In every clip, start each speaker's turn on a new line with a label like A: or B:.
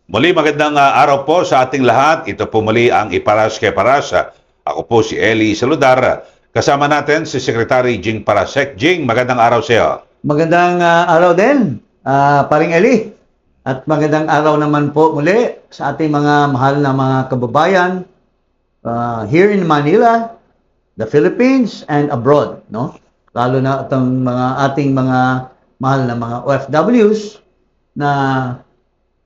A: Muli magandang araw po sa ating lahat. Ito po muli ang Iparas kay Paras. Ako po si Eli Saludar. Kasama natin si Secretary Jing Parasek. Jing, magandang araw sa iyo.
B: Magandang araw din, Paring Eli. At magandang araw naman po muli sa ating mga mahal na mga kababayan here in Manila, the Philippines, and abroad. No? Lalo na itong ating mga mahal na mga OFWs na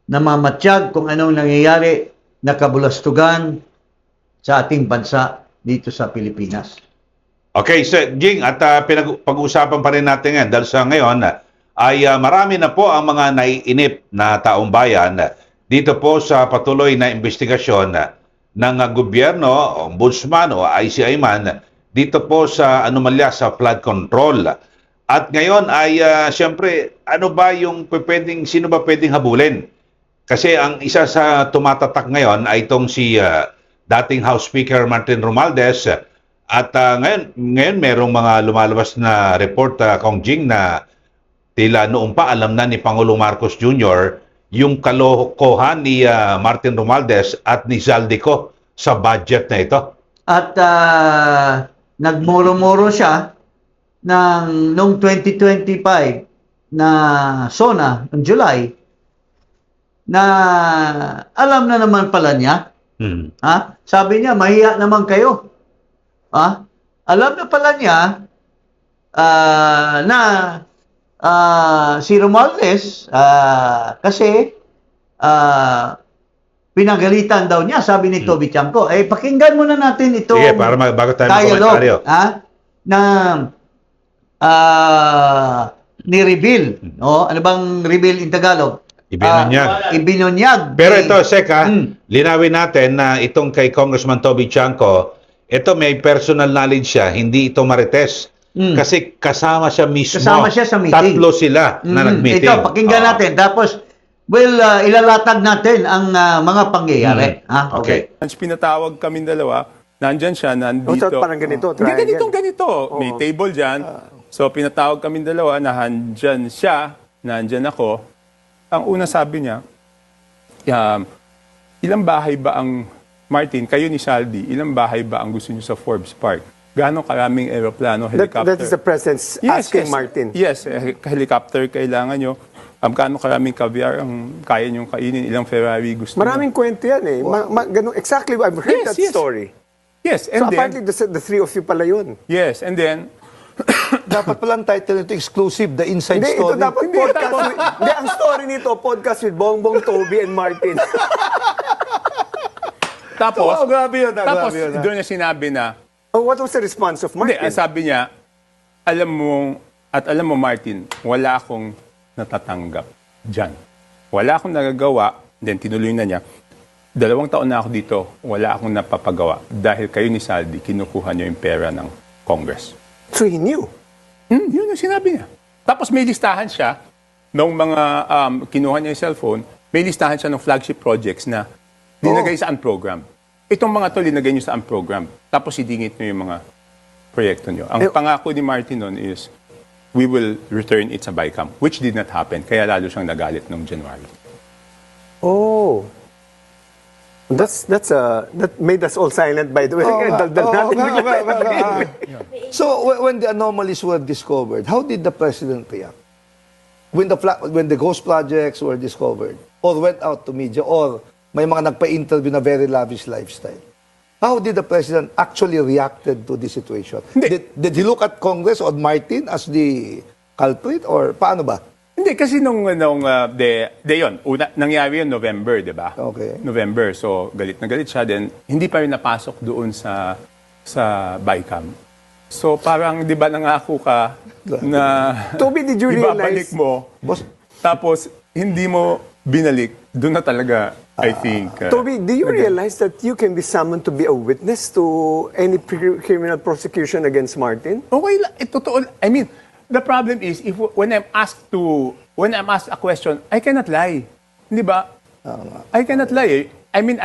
B: namamatsyag kung anong nangyayari na kabulastugan sa ating bansa dito sa Pilipinas.
A: Okay, so Jing, at pag-uusapan pa rin natin yan dahil sa ngayon ay marami na po ang mga naiinip na taong bayan dito po sa patuloy na investigasyon ng gobyerno, ombudsman o ICI man dito po sa anomalya sa flood control. At ngayon ay siyempre sino ba pwedeng habulin? Kasi ang isa sa tumatatak ngayon ay itong si dating House Speaker Martin Romualdez. At ngayon merong mga lumalabas na report, Kong Jing, na tila noong pa alam na ni Pangulong Marcos Jr. yung kalokohan ni Martin Romualdez at ni Zaldico sa budget na ito.
B: At nagmuro-muro siya noong 2025 na SONA, noong July, na alam na naman pala niya. Sabi niya, mahiya naman kayo. Alam na pala niya na si Romualdez kasi pinagalitan daw niya, sabi ni Toby Chanco. Pakinggan muna natin ito.
A: Sige, para bago tayo magkomentaryo.
B: Na ni-reveal. No? Ano bang reveal in Tagalog? Ibinunyag.
A: Pero ito, Sek, linawin natin na itong kay Congressman Toby Chanco, ito may personal knowledge siya, hindi ito marites. Kasi kasama siya mismo.
B: Kasama siya sa meeting.
A: Tatlo sila na nag-meeting.
B: Ito, pakinggan natin. Tapos, ilalatag natin ang mga pangyayari. Okay.
C: Pinatawag kami dalawa, nandyan siya, nandito.
D: Parang ganito,
C: Ganito. May table dyan. So, pinatawag kami dalawa, nandyan siya, nandyan ako. Ang una sabi niya, ilang bahay ba ang, Martin, kayo ni Saldi, ilang bahay ba ang gusto niyo sa Forbes Park? Gaano karaming aeroplano, helicopter?
D: That is the president asking Martin.
C: Yes, helicopter kailangan nyo. Gaano karaming caviar ang kaya nyong kainin, ilang Ferrari gusto
D: Maraming kwento yan eh. Ganun, exactly, I've heard that story.
C: Yes,
D: and so apparently the three of you pala yun.
C: Yes, and then,
E: dapat pala ang title nito exclusive, the inside
D: hindi,
E: story.
D: Ito dapat podcast hindi, ang story nito, podcast with Bongbong, Toby, and Martin.
C: Tapos,
E: grabe yun.
C: doon niya sinabi na,
D: what was the response of Martin?
C: Hindi, sabi niya, alam mo Martin, wala akong natatanggap dyan. Wala akong nagagawa, then tinuloy na niya, 2 taon na ako dito, wala akong napapagawa dahil kayo ni Saldi, kinukuha niyo yung pera ng Congress.
D: So he knew?
C: Yun yung sinabi niya. Tapos may listahan siya ng mga kinuha niya yung cellphone, may listahan siya ng flagship projects na linagay sa program. Itong mga to linagay niyo sa program. Tapos idingit niyo yung mga proyekto niyo. Ang pangako ni Martin noon is, we will return it sa BICAM, which did not happen. Kaya lalo siyang nagalit noong January.
D: Oh. That made us all silent, by the way.
E: So when the anomalies were discovered, how did the president react? When the ghost projects were discovered, or went out to media, or may mga nagpa-interview na very lavish lifestyle, how did the president actually reacted to this situation? Did he look at Congress or Martin as the culprit, or paano ba?
C: Hindi, kasi nung yun, nangyari yun November, di ba?
E: Okay.
C: November, so galit na galit siya, then hindi pa rin napasok doon sa BICAM. So parang, di ba, nangako ka na
D: Toby, did you
C: ibabalik
D: realize?
C: mo, tapos hindi mo binalik, doon na talaga, I think.
D: Toby, do you realize that you can be summoned to be a witness to any criminal prosecution against Martin?
C: Okay, totoo. I mean, the problem is when I'm asked a question, I cannot lie. Di ba? I cannot lie. I mean,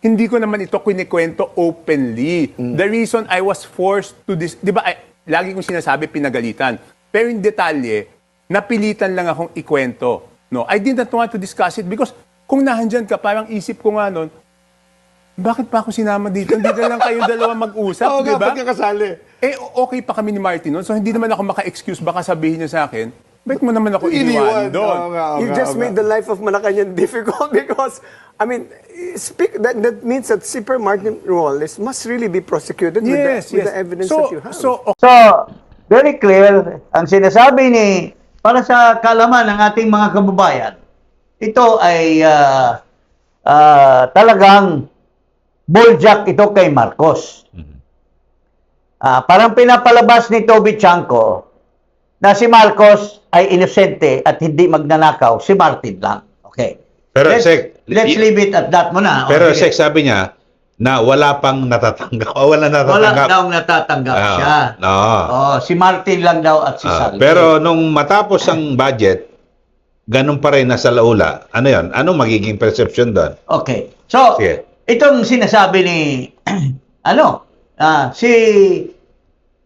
C: hindi ko naman ito kinikwento openly. The reason I was forced to this, di ba, lagi kong sinasabi pinagalitan. Pero in detalye, napilitan lang akong ikwento. No, I did not want to discuss it because Kung nahandyan ka, parang isip ko nga nun, bakit pa ako sinama dito? Hindi na lang kayong dalawa mag-usap,
D: Oo
C: di
D: nga,
C: ba?
D: ba't ka kasali?
C: Eh, okay pa kami ni Martin noon, so hindi naman ako maka-excuse. Baka sabihin niya sa akin, bakit mo naman ako iniwan doon?
E: Oo nga, oo
D: You
E: nga,
D: just
E: oo
D: made
E: nga.
D: the life of Malacanang difficult because, I mean, that means that Super Martin Romualdez must really be prosecuted
C: Yes,
D: with
C: yes.
D: the evidence
C: So,
D: that you have.
C: so,
B: So, very clear, ang sinasabi ni, para sa kalaman ng ating mga kababayan, ito ay talagang bulljack ito kay Marcos. Parang pinapalabas ni Toby Chanco na si Marcos ay inosente at hindi magnanakaw, si Martin lang. Okay.
A: Pero,
B: let's,
A: Sek,
B: let's leave it at that muna.
A: Pero
B: Okay.
A: Sek, sabi niya na wala pang natatanggap. Wala
B: Wala
A: natatanggap.
B: daw natatanggap
A: Ah,
B: siya.
A: no.
B: Oh, si Martin lang daw at si Saldi.
A: Pero nung matapos ang budget, ganun pa rin nasa laula. Ano yon? Ano magiging perception doon?
B: Okay. So,
A: Sige.
B: itong sinasabi ni si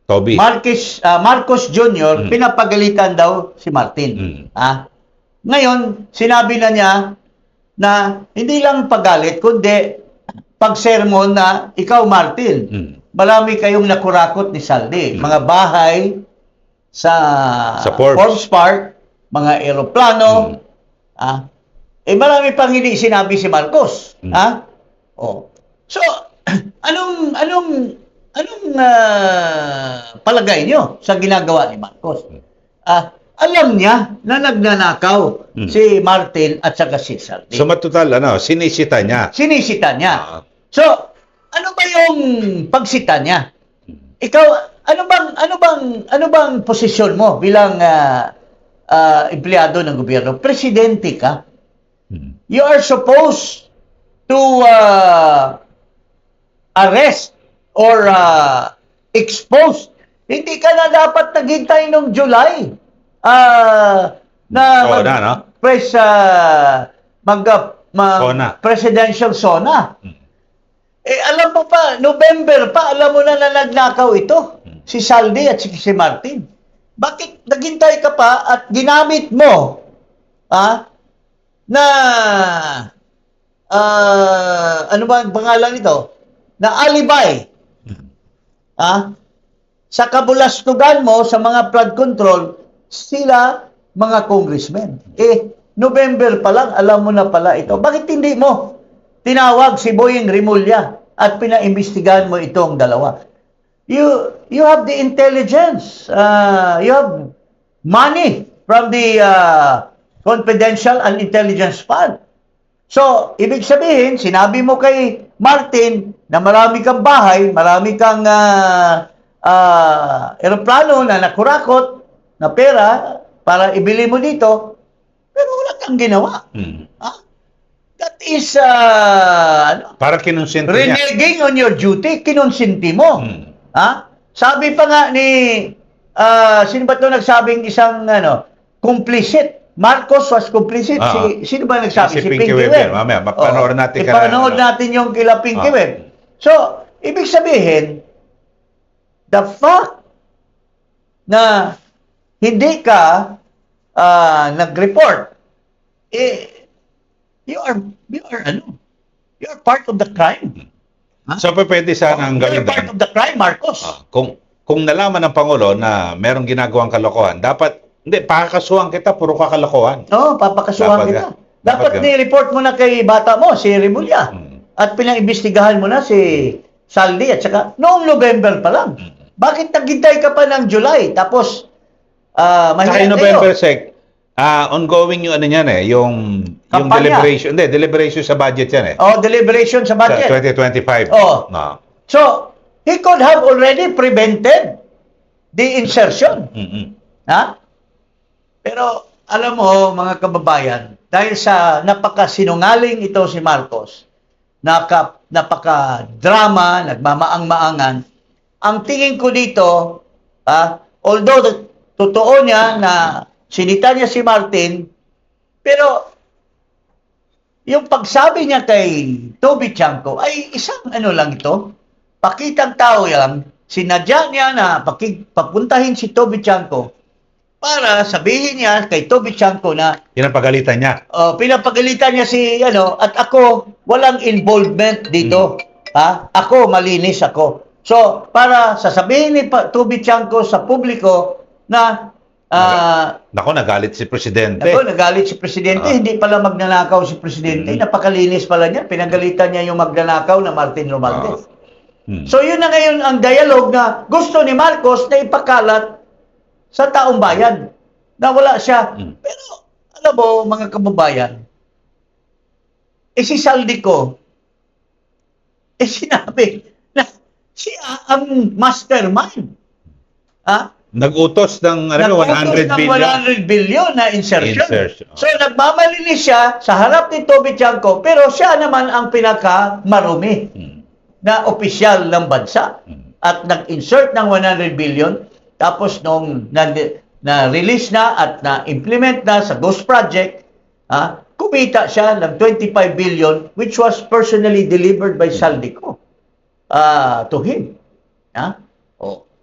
A: Toby.
B: Marcos Jr., pinapagalitan daw si Martin. Ngayon, sinabi na niya na hindi lang pagalit, kundi pag-sermon na ikaw, Martin, marami kayong nakurakot ni Saldi. Mga bahay sa
A: Forbes.
B: Park, mga eroplano, marami pang hindi sinabi si Marcos. Oh. So, anong palagay nyo sa ginagawa ni Marcos? Alam niya na nagnanakaw si Martin at saka si Saldi.
A: So matutal, sinisita niya.
B: Sinisita niya. So, ano ba yung pagsita niya? Ikaw, ano bang posisyon mo bilang empleyado ng gobyerno? Presidente ka. You are supposed to arrest or expose. Hindi ka na dapat naghintay noong July
A: Sona.
B: presidential SONA. Alam mo pa, November pa, alam mo na nagnakaw ito. Si Saldi at si Martin. Bakit naghintay ka pa at ginamit mo na ano ba ang pangalan nito? Na alibay. Sa kabulastugan mo sa mga flood control, sila mga congressmen. November pa lang, alam mo na pala ito. Bakit hindi mo tinawag si Boying Rimulya at pinaimbestigahan mo itong dalawa? You have the intelligence. You have money from the Confidential and Intelligence Fund. So, ibig sabihin, sinabi mo kay Martin na marami kang bahay, marami kang eroplano na nakurakot na pera para ibili mo dito, pero wala kang ginawa. That is
A: Para kinonsinti niya.
B: reneging on your duty, kinonsinti mo. Sabi pa nga ni sino ba ito nagsabing isang complicit? Marcos was complicit. Sino ba nagsabi?
A: Si Pinky Webb. Mamaya, mapanood natin.
B: Ipanood natin yung kila Pinky Webb. So, ibig sabihin, the fact na hindi ka nag-report, you are part of the crime.
A: So, pwede sanang
B: You are
A: gawin
B: part
A: doon.
B: of the crime, Marcos.
A: Kung nalaman ng Pangulo na merong ginagawang kalokohan, dapat, pakakasuhan kita, puro kakalokohan.
B: Oo, papakasuhan kita. Dapat ni-report mo na kay bata mo, si Rimulya. At pinaimbestigahan mo na si Saldi at saka noong November pa lang. Bakit naghintay ka pa ng July? Tapos,
A: Saka
B: mahirap
A: yung November,
B: kayo.
A: Sec, ongoing yung yung
B: Kampanya.
A: deliberation sa budget yan
B: Deliberation sa
A: Sa
B: budget.
A: 2025.
B: Oo.
A: No.
B: So, he could have already prevented the insertion. Pero, alam mo, mga kababayan, dahil sa napakasinungaling ito si Marcos, napaka-drama, nagmamaang-maangan, ang tingin ko dito, although totoo niya na sinita niya si Martin, pero yung pagsabi niya kay Toby Chanco ay isang lang ito, pakitang tao yan, sinadya niya na papuntahin si Toby Chanco para sabihin niya kay Toby Chanko na
A: Yan ang pagalitan niya.
B: pinapagalitan niya si at ako walang involvement dito. Ha? Ako malinis ako. So, para sasabihin ni Toby Chanko sa publiko na
A: Nako, nagalit si Presidente.
B: ako, nagalit si Presidente, hindi pala magnanakaw si Presidente, napakalinis pala niya, pinagalitan niya yung magnanakaw na Martin Romualdez. So yun na ngayon ang dialogue na gusto ni Marcos na ipakalat sa taong bayan na wala siya. Pero alam mo mga kababayan, si Saldico, sinabi na siya ang mastermind. Ha?
A: Nag-utos ng
B: Nag-utos
A: 100
B: ng
A: billion.
B: 100 billion na insertion.
A: Insertion.
B: So, nagmamalinis siya sa harap ni Toby Chanko, pero siya naman ang pinaka-marumi na opisyal ng bansa. At nag-insert ng 100 billion, tapos nung na-release na at na-implement na sa Ghost Project, kumita siya ng 25 billion, which was personally delivered by Saldico to him.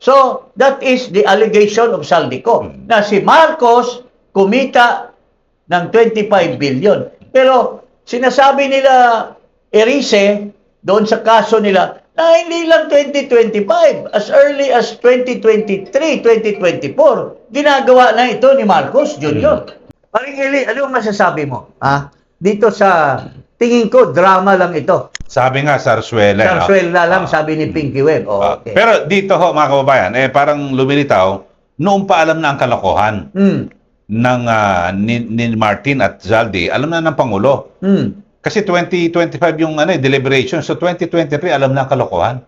B: So, that is the allegation of Saldico, na si Marcos kumita ng 25 billion. Pero, sinasabi nila, Erice, doon sa kaso nila, na hindi lang 2025, as early as 2023, 2024, ginagawa na ito ni Marcos Jr. Paring Eli, ano ang masasabi mo? Dito sa, tingin ko, drama lang ito.
A: Sabi nga, Sarsuela.
B: Sarsuela lang, sabi ni Pinky Webb. Okay.
A: Pero dito ho, mga kababayan, parang lumilitaw, noong pa alam na ang kalokohan ng ni Martin at Zaldi, alam na ng Pangulo. Kasi 2025 yung deliberation, so 2023 alam na ang kalokohan.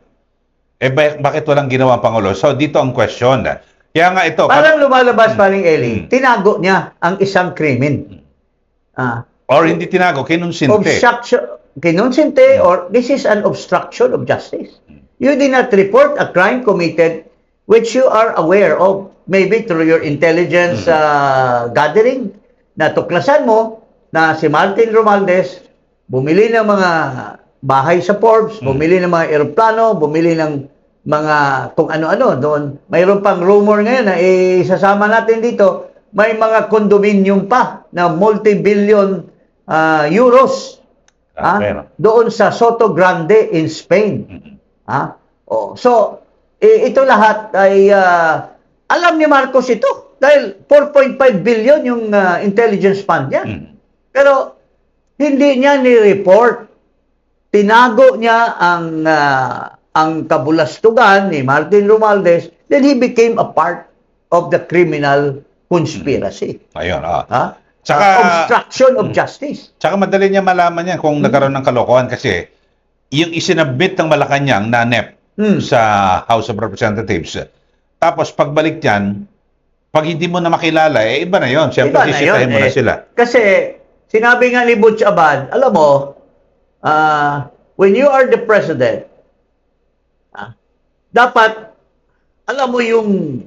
A: Bakit walang ginawa ang Pangulo? So dito ang question. Kaya nga ito...
B: Parang lumalabas, paring Eli, tinago niya ang isang krimen.
A: Or hindi tinago, kinunsinte.
B: Kinunsinte, or this is an obstruction of justice. You did not report a crime committed which you are aware of, maybe through your intelligence gathering, na tuklasan mo na si Martin Romualdez bumili ng mga bahay sa Forbes, bumili ng mga eroplano, bumili ng mga kung ano-ano doon. Mayroon pang rumor ngayon na isasama natin dito, may mga condominium pa na multi-billion euros doon sa Soto Grande in Spain. So, ito lahat ay alam ni Marcos ito dahil 4.5 billion yung intelligence fund niya. Pero hindi niya ni-report. Tinago niya ang kabulastugan ni Martin Romualdez, then he became a part of the criminal conspiracy.
A: Ayun,
B: Tsaka, obstruction of justice.
A: Tsaka madali niya malaman yan kung nagkaroon ng kalokohan kasi yung isinabit ng Malacanang na NEP sa House of Representatives. Tapos pagbalik niyan, pag hindi mo na makilala, iba na yon. Siyempre, sisitahin mo na sila.
B: Kasi, sinabi nga ni Butch Abad, alam mo, when you are the president, dapat, alam mo yung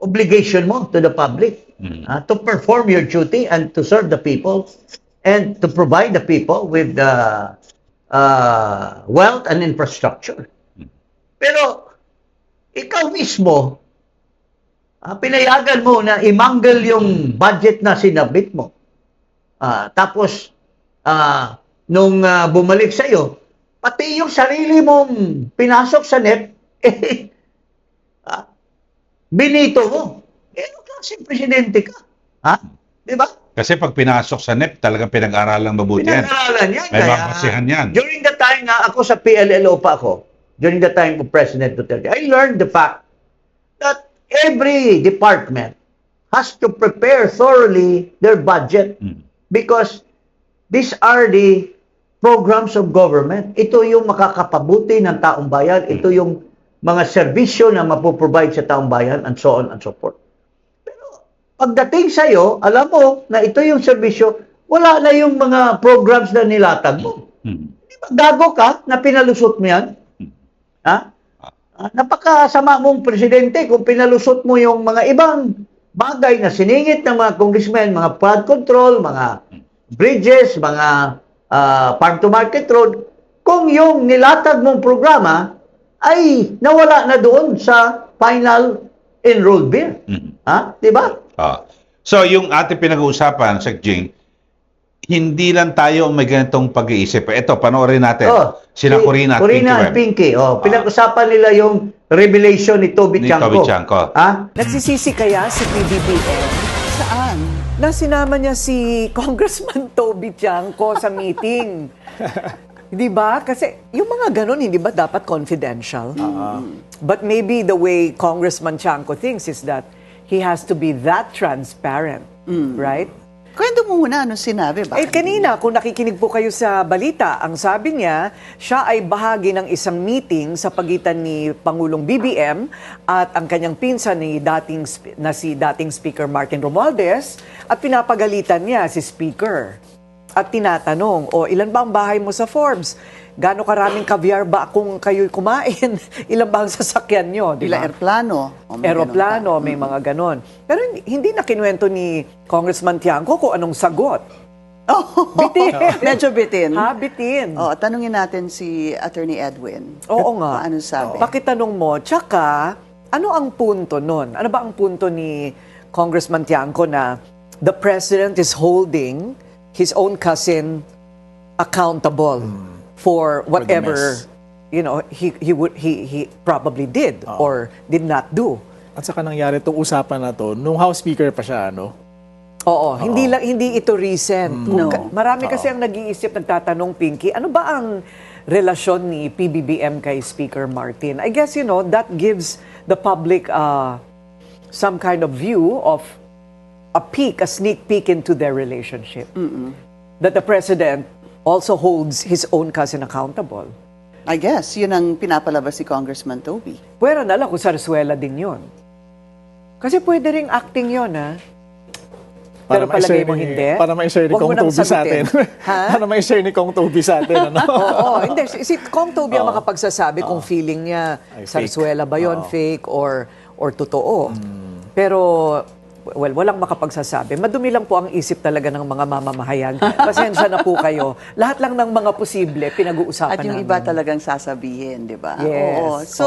B: obligation mo to the public to perform your duty and to serve the people and to provide the people with wealth and infrastructure. Pero, ikaw mismo, pinayagan mo na imanggal yung budget na sinabit mo. Tapos, nung bumalik sa'yo, pati yung sarili mong pinasok sa NEP, binito mo. Ano klaseng presidente ka? Di ba?
A: Kasi pag pinasok sa NEP, talagang pinag-aralang mabuti yan.
B: Pinag-aralan yan.
A: May mapasihan yan.
B: During the time na ako sa PLLO pa ako, during the time of President Duterte, I learned the fact that every department has to prepare thoroughly their budget because these are the programs of government. Ito yung makakapabuti ng taong bayan. Ito yung mga serbisyo na mapoprovide sa taong bayan and so on and so forth. Pero pagdating sa'yo, alam mo na ito yung serbisyo, wala na yung mga programs na nilatag mo. Di ba, gago ka na pinalusot mo yan? Napakasama mong presidente kung pinalusot mo yung mga ibang bagay na siningit ng mga congressmen, mga flood control, mga bridges, mga farm-to-market road, kung yung nilatag mong programa ay nawala na doon sa final enrolled bill. Ha? Di ba?
A: So, yung ating pinag-uusapan, Sec Jing, hindi lang tayo may ganitong pag-iisip. Ito, panoorin natin. Sina Corina at
B: Corina at
A: Pinky.
B: Pinky. Pinag-usapan nila yung revelation ni Toby
A: Ni
B: Chanko.
A: Toby Chanko.
B: Ha?
F: Nagsisisi kaya si PBBM
G: Saan?
F: na sinama niya si Congressman Toby Chanco sa meeting? Di ba? Kasi yung mga ganun, hindi ba dapat confidential? But maybe the way Congressman Chanco thinks is that he has to be that transparent, right?
G: Kwento mo muna ano sinabi ba?
F: Kanina, kung nakikinig po kayo sa balita, ang sabi niya, siya ay bahagi ng isang meeting sa pagitan ni Pangulong BBM at ang kanyang pinsan ni dating Speaker Martin Romualdez at pinapagalitan niya si Speaker. At tinatanong, ilan ba ang bahay mo sa Forbes? Gaano karaming caviar ba kung kayo'y kumain? Ilan ba ang sasakyan nyo? Di
G: Ila
F: ba?
G: aeroplano. O, may
F: Aeroplano,
G: ganun pa.
F: may mga ganon. Pero hindi na kinuwento ni Congressman Tiangco kung anong sagot.
G: Oh,
F: Bitin.
G: Medyo bitin.
F: Ha, bitin.
G: Oh, tanungin natin si Attorney Edwin.
F: Oo nga.
G: Ano sabi?
F: Pakitanong mo, tsaka, ano ang punto nun? Ano ba ang punto ni Congressman Tiangco na the President is holding his own cousin accountable for whatever he probably did or did not do.
H: At saka nangyari itong usapan na to, nung House Speaker pa siya, no?
F: Oo, hindi ito recent.
G: No.
F: Marami kasi ang nag-iisip, nagtatanong, Pinky, ano ba ang relasyon ni PBBM kay Speaker Martin? I guess, that gives the public some kind of view of a sneak peek into their relationship. That the President also holds his own cousin accountable.
G: I guess, yun ang pinapalabas si Congressman Toby.
F: Pwera na lang kung sarsuela din yon. Kasi pwede ring acting yon, ha? Pero palagay mo hindi?
H: Para ma-share ni
F: Huwag mo
H: Kong
F: nang
H: Toby sa atin.
F: sagutin. Ha?
H: Para ma-share ni Kong Toby sa atin, ano?
F: Oo, hindi. Si Kong Toby ang makapagsasabi kung feeling niya
H: Ay, fake.
F: sarsuela ba yon, fake or totoo. Pero, walang makapagsasabi. Madumi lang po ang isip talaga ng mga mamamahayan. Pasensya na po kayo. Lahat lang ng mga posible, pinag-uusapan
G: At yung
F: namin.
G: iba talagang sasabihin, di ba?
F: Yes.
G: Oo. So,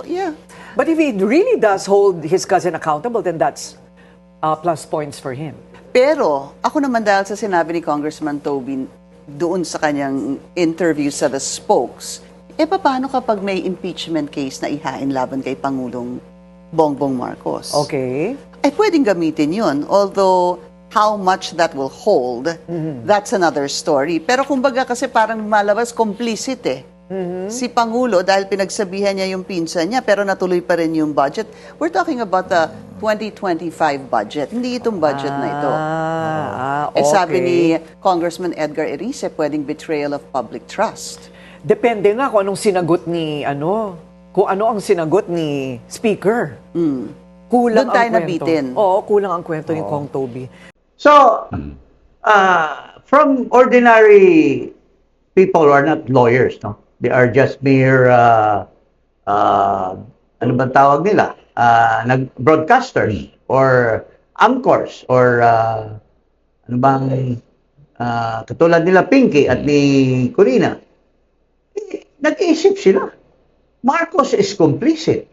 G: yeah.
F: But if he really does hold his cousin accountable, then that's plus points for him.
G: Pero, ako naman dahil sa sinabi ni Congressman Toby doon sa kanyang interview sa The Spokes, paano kapag may impeachment case na ihain laban kay Pangulong Bongbong Marcos?
F: Okay.
G: Ay pwedeng gamitin yun. Although, how much that will hold, that's another story. Pero kumbaga kasi parang malabas complicit eh. Si Pangulo, dahil pinagsabihan niya yung pinsan niya, pero natuloy pa rin yung budget. We're talking about the 2025 budget. Hindi itong budget na ito.
F: Okay.
G: Sabi ni Congressman Edgar Erice, pwedeng betrayal of public trust.
F: Depende nga kung anong sinagot ni kung ano ang sinagot ni Speaker. Kulang
G: Doon tayo
F: ang kwento.
G: nabitin.
F: Oo, kulang ang kwento ni Kong Toby.
B: So, from ordinary people who are not lawyers, no? They are just mere, ano bang tawag nila? Broadcasters or anchors or ano bang katulad nila Pinky at ni Corina. Nag-iisip sila. Marcos is complicit.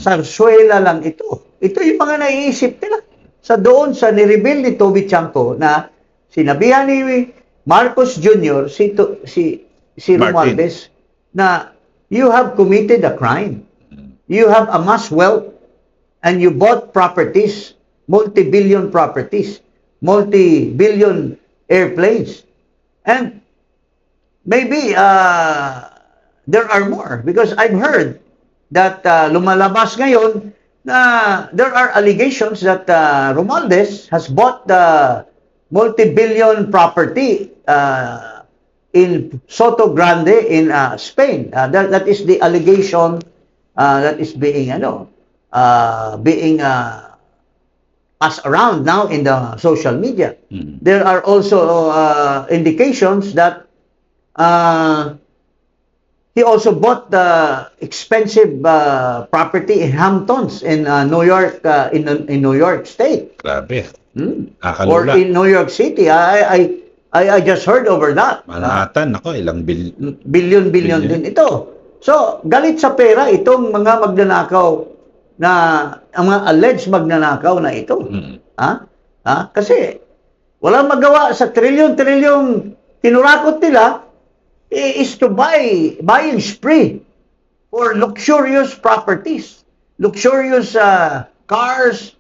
B: Sarsuela lang ito. Ito yung mga naiisip nila. Doon sa nireveal ni Toby Chanco na sinabihan ni Marcos Jr. si Romualdez na you have committed a crime. You have amassed wealth and you bought properties, multi-billion properties, multi-billion airplanes. And maybe there are more because I've heard that lumalabas ngayon na there are allegations that Romualdez has bought the multi-billion property in Soto Grande in Spain. That is the allegation that is being passed around now in the social media. There are also indications that he also bought the expensive property in Hamptons in New York, in New York State.
A: Grabe.
B: Or
A: Nakalula.
B: in New York City. I just heard over that.
A: Manhattan, ako, ilang
B: Billion din ito. So, galit sa pera itong mga magnanakaw na ang mga alleged magnanakaw na ito. Kasi walang magawa sa trilyon-trilyong tinurakot nila is to buying spree for luxurious properties, luxurious cars.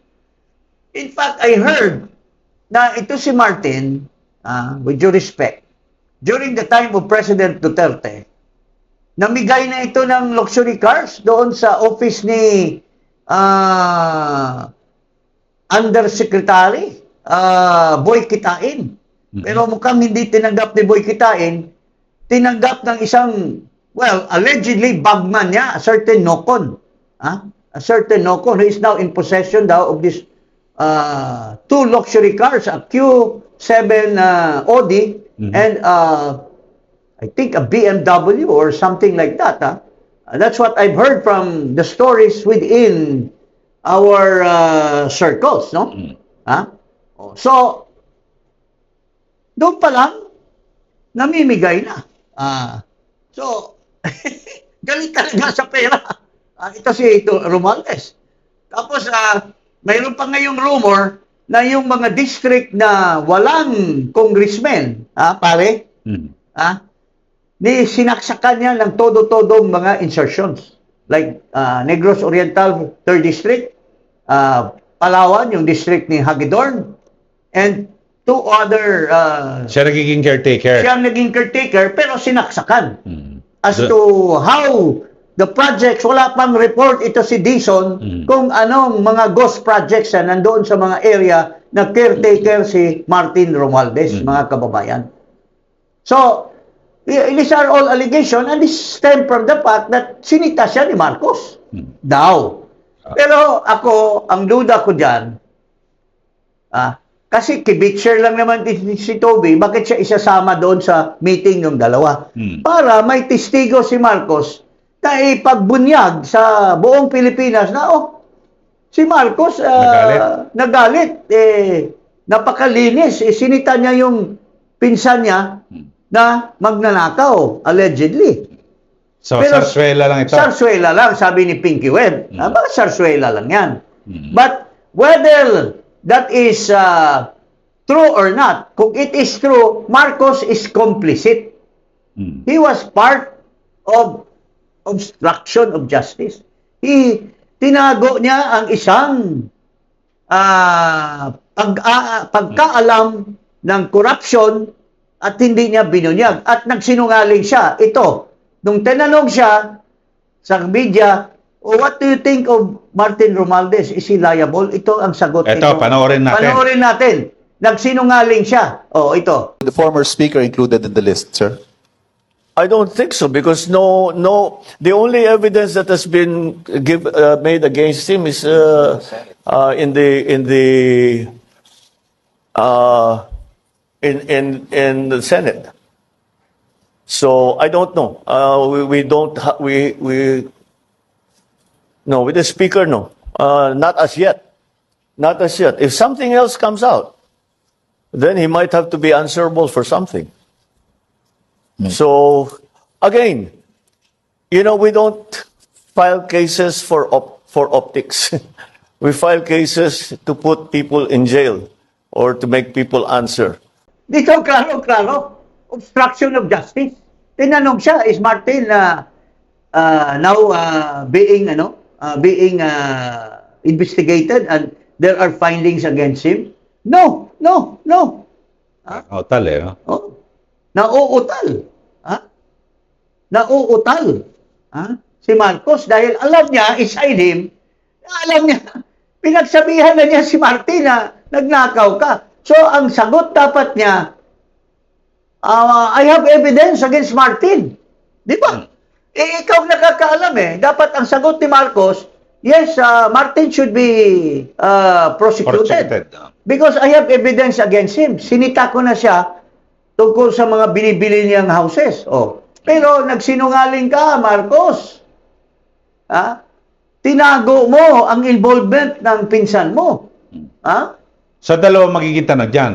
B: In fact, I heard na ito si Martin, with due respect, during the time of President Duterte, namigay na ito ng luxury cars doon sa office ni Undersecretary Boy Kitain. Pero mukhang hindi tinanggap ni Boy Kitain, tinanggap ng isang, well, allegedly bagman niya, a certain Nocon. A certain Nocon who is now in possession daw of this two luxury cars, a Q7 Audi and I think a BMW or something like that. That's what I've heard from the stories within our circles, no? So, doon pa lang, namimigay na. So, galit talaga sa pera. Ito si Romualdez. Tapos, mayroon pa ngayong rumor na yung mga district na walang congressman, pare, ni sinaksakan niya ng todo-todong mga insertions. Like Negros Oriental 3rd District, Palawan, yung district ni Hagedorn, and two other...
A: Siya nagiging caretaker.
B: Siya naging caretaker, pero sinaksakan. As to how the projects, wala pang report ito si Dizon kung anong mga ghost projects na nandoon sa mga area na caretaker si Martin Romualdez, mga kababayan. So, these are all allegations and this stem from the fact that sinita siya ni Marcos. Daw. Pero ako, ang duda ko dyan, kasi kibitcher lang naman si Toby, bakit siya isasama doon sa meeting ng dalawa? Para may testigo si Marcos na ipagbunyag sa buong Pilipinas na, si Marcos nagalit. Napakalinis. Sinita niya yung pinsan niya na magnanakaw, allegedly.
A: So,
B: Pero,
A: sarsuela lang ito.
B: Sarsuela lang, sabi ni Pinky Webb. Bakit sarsuela lang yan? But whether that is true or not, kung it is true, Marcos is complicit. He was part of obstruction of justice. Tinago niya ang isang pagkaalam ng corruption at hindi niya binunyag. At nagsinungaling siya. Ito, nung tinanong siya sa media, what do you think of Martin Romualdez? Is he liable? Ito ang sagot nito.
A: Ito, panoorin natin.
B: Panoorin natin. Nagsinungaling siya. Ito.
I: The former speaker included in the list, sir?
J: I don't think so because no. The only evidence that has been made against him is in the Senate. So I don't know. No, with the speaker, no. Not as yet. Not as yet. If something else comes out, then he might have to be answerable for something. So, again, we don't file cases for optics. We file cases to put people in jail or to make people answer.
B: Dito, klaro. Obstruction of justice. Tinanong siya, is Martin now being investigated and there are findings against him? No.
A: Nautal no?
B: Nauutal. Nauutal. Si Marcos dahil alam niya, inside him, alam niya, pinagsabihan na niya si Martin na nagnakaw ka. So, ang sagot dapat niya, I have evidence against Martin. Di ba? Ikaw nakakaalam Dapat ang sagot ni Marcos, yes, Martin should be prosecuted. Because I have evidence against him. Sinita ko na siya tungkol sa mga binibili niyang houses. Pero nagsinungaling ka, Marcos. Tinago mo ang involvement ng pinsan mo.
A: Sa dalawa magiging tanong dyan,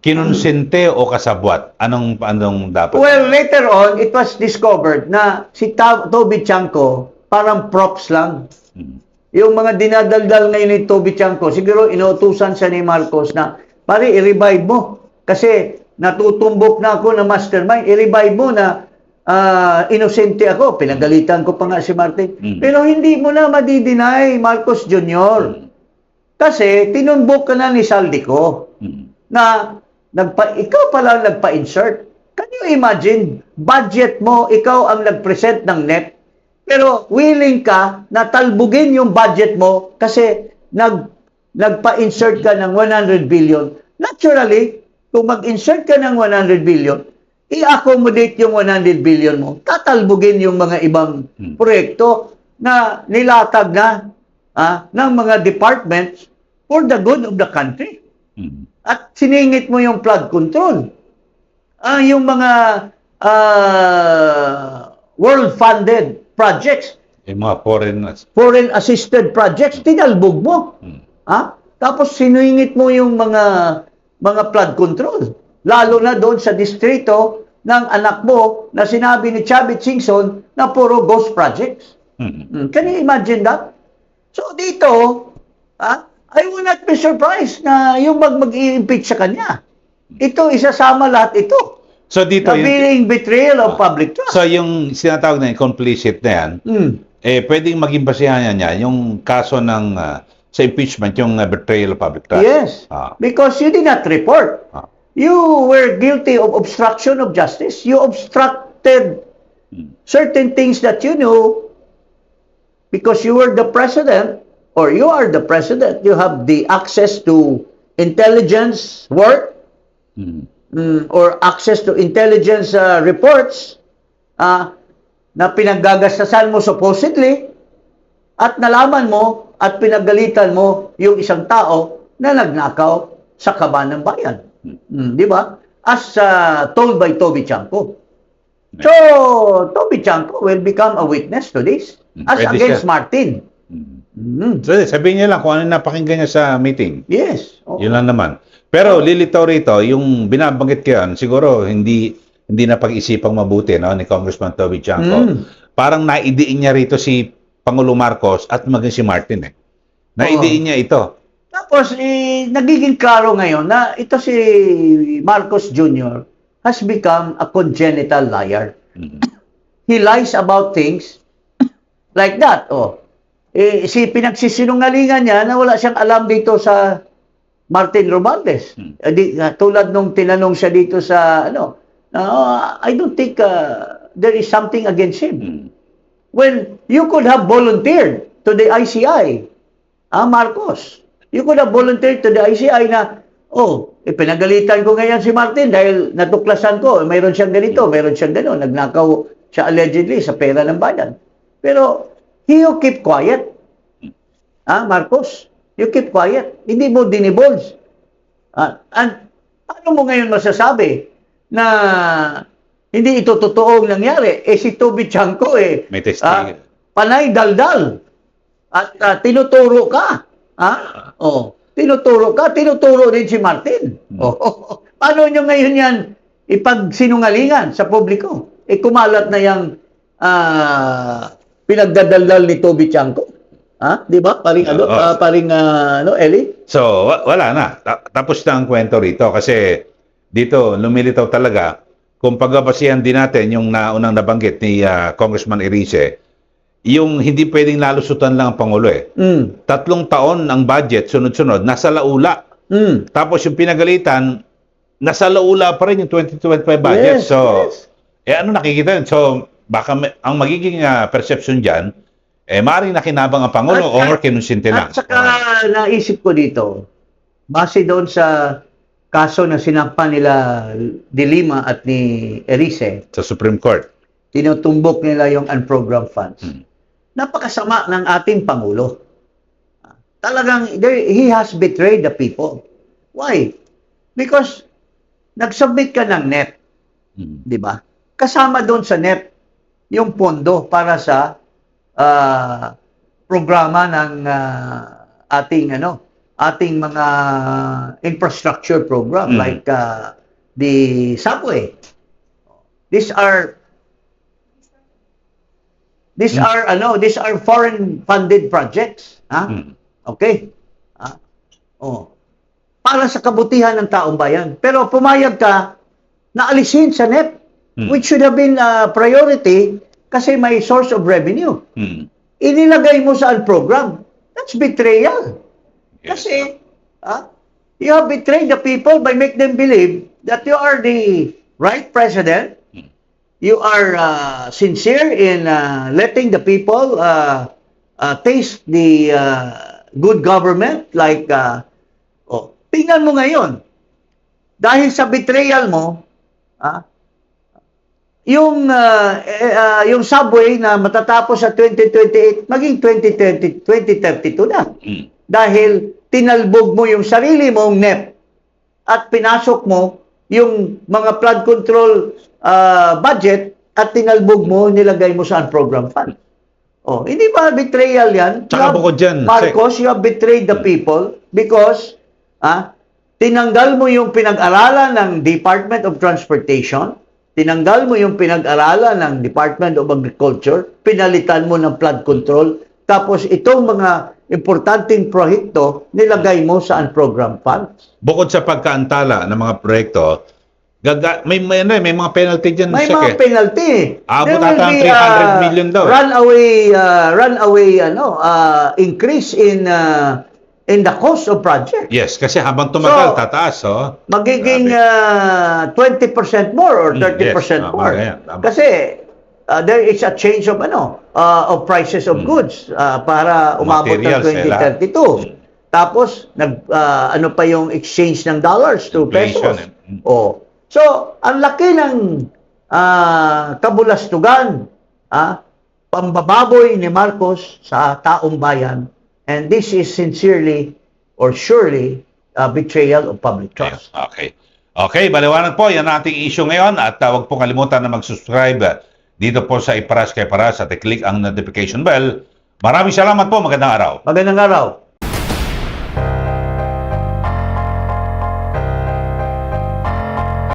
A: kinonsente o kasabwat? Anong dapat?
B: Well, later on, it was discovered na si Toby Chanco parang props lang. yung mga dinadaldal ngayon ni Toby Chanco, siguro inuutusan siya ni Marcos na, pare, i-revive mo. Kasi natutumbok na ako na mastermind, i-revive mo na inosente ako. Pinagalitan ko pa nga si Martin. Pero hindi mo na madideny, Marcos Jr. Kasi tinumbok ka na ni Saldico na ikaw pala nagpa-insert. Can you imagine, budget mo, ikaw ang nag-present ng NEP, pero willing ka na talbugin yung budget mo kasi nagpa-insert ka ng 100 billion. Naturally, kung mag-insert ka ng 100 billion, i-accommodate yung 100 billion mo, tatalbugin yung mga ibang proyekto na nilatag na ng mga departments for the good of the country. At siningit mo yung flood control. Yung mga world-funded projects,
A: Yung mga
B: foreign assisted projects, tinalbog mo. Tapos siningit mo yung mga flood control. Lalo na doon sa distrito ng anak mo na sinabi ni Chavit Singson na puro ghost projects. Can you imagine that? So dito, I will not be surprised na yung mag-i-impeach sa kanya. Ito, isasama lahat ito.
A: So dito,
B: Na being betrayal of public trust.
A: so yung sinatawag na yung complicit na yan, pwedeng maging basihan niya yung kaso ng sa impeachment, yung betrayal of public trust.
B: Yes, because you did not report. You were guilty of obstruction of justice. You obstructed certain things that you knew because you were the president or you are the president. You have the access to intelligence work or access to intelligence reports na pinaggagastasan mo supposedly at nalaman mo at pinagalitan mo yung isang tao na nagnakaw sa kaban ng bayan. Di ba? As told by Toby Chanco. So, Toby Chanco will become a witness to this as
A: Pwede
B: against
A: siya.
B: Martin.
A: So, sabihin niya lang kung ano napakinggan niya sa meeting.
B: Yes.
A: Yun lang naman. Pero lilitaw rito, yung binabanggit ko yan, siguro hindi napag-isipang mabuti no, ni Congressman Toby Chanco. Parang naidiin niya rito si Pangulo Marcos at maging si Martin. Naidiin niya ito.
B: Tapos, nagiging klaro ngayon na ito si Marcos Jr. has become a congenital liar. He lies about things like that. Pinagsisinungalingan niya na wala siyang alam dito sa Martin Romualdez. Tulad nung tinanong siya dito sa, I don't think there is something against him. When you could have volunteered to the ICI, Marcos, you could have volunteered to the ICI na, pinagalitan ko ngayon si Martin dahil natuklasan ko, mayroon siyang ganito, mayroon siyang gano'n, nagnakaw siya allegedly sa pera ng bayan. Pero, you keep quiet. Marcos, you keep quiet. Hindi mo dinivulge. And, paano mo ngayon masasabi na hindi ito totoong nangyari? Si Toby Chanco
A: May testing.
B: panay daldal. At tinuturo ka. Tinuturo din si Martin. Paano nyo ngayon yan ipagsinungalingan sa publiko? Kumalat na yung pinagdadaldal ni Toby Chanco. Di ba? Paring Eli?
A: So, wala na. Tapos na ang kwento rito kasi dito lumilitaw talaga kung pagbabasihan din natin yung naunang nabanggit ni Congressman Erice, yung hindi pwedeng nalusutan lang ang Pangulo 3 taon ang budget, sunod-sunod, nasa laula. Tapos yung pinagalitan, nasa laula pa rin yung 2025 budget.
B: Yes,
A: so,
B: yes.
A: ano nakikita yun? So, baka ang magiging perception dyan, maaaring nakinabang ang Pangulo o kinonsinte lang.
B: At saka naisip ko dito, base doon sa kaso na sinampa nila De Lima at ni Erice,
A: Sa Supreme Court.
B: tinutumbok nila yung unprogrammed funds. Napakasama ng ating Pangulo. Talagang, he has betrayed the people. Why? Because nag-submit ka ng NEP. Di ba? Kasama doon sa NEP yung pondo para sa programa ng ating mga infrastructure program like the subway. These are These are foreign funded projects. Okay? Para sa kabutihan ng taong bayan. Pero pumayag ka na alisin sa NEP, which should have been a priority kasi may source of revenue. Inilagay mo sa program. That's betrayal. Kasi you have betrayed the people by make them believe that you are the right president. You are sincere in letting the people taste the good government. Like, tingnan mo ngayon, dahil sa betrayal mo, yung subway na matatapos sa 2028, maging 2032 na. Dahil tinalbog mo yung sarili mong NEP at pinasok mo yung mga flood control budget at tinalbog mo, nilagay mo sa program fund. Hindi ba betrayal yan?
A: Tsaka bukod dyan,
B: Marcos, you have betrayed the people because tinanggal mo yung pinag-aralan ng Department of Transportation, tinanggal mo yung pinag-aralan ng Department of Agriculture, pinalitan mo ng flood control, tapos itong mga importanteng proyekto, nilagay mo sa program funds.
A: Bukod sa pagkaantala ng mga proyekto, may mga penalty dyan.
B: May mga penalty.
A: Abot
B: There will
A: ata ang
B: be,
A: 300 million daw.
B: runaway increase in the cost of project.
A: Yes, kasi habang tumagal,
B: So,
A: tataas.
B: Magiging 20% more or 30%
A: yes, tama
B: more.
A: yan, tama.
B: Kasi there is a change of of prices of goods para umabot ng
A: Materials,
B: 2032. Tapos ano pa yung exchange ng dollars to
A: Inflation,
B: pesos. So, ang laki ng kabulastugan, pambababoy ni Marcos sa taong bayan, and this is sincerely or surely a betrayal of public trust.
A: Okay. Okay, baliwanag po. Yan ang ating issue ngayon. At huwag po kalimutan na mag-subscribe dito po sa Iparas kay Paras at i-click ang notification bell. Maraming salamat po. Magandang araw.
B: Magandang araw.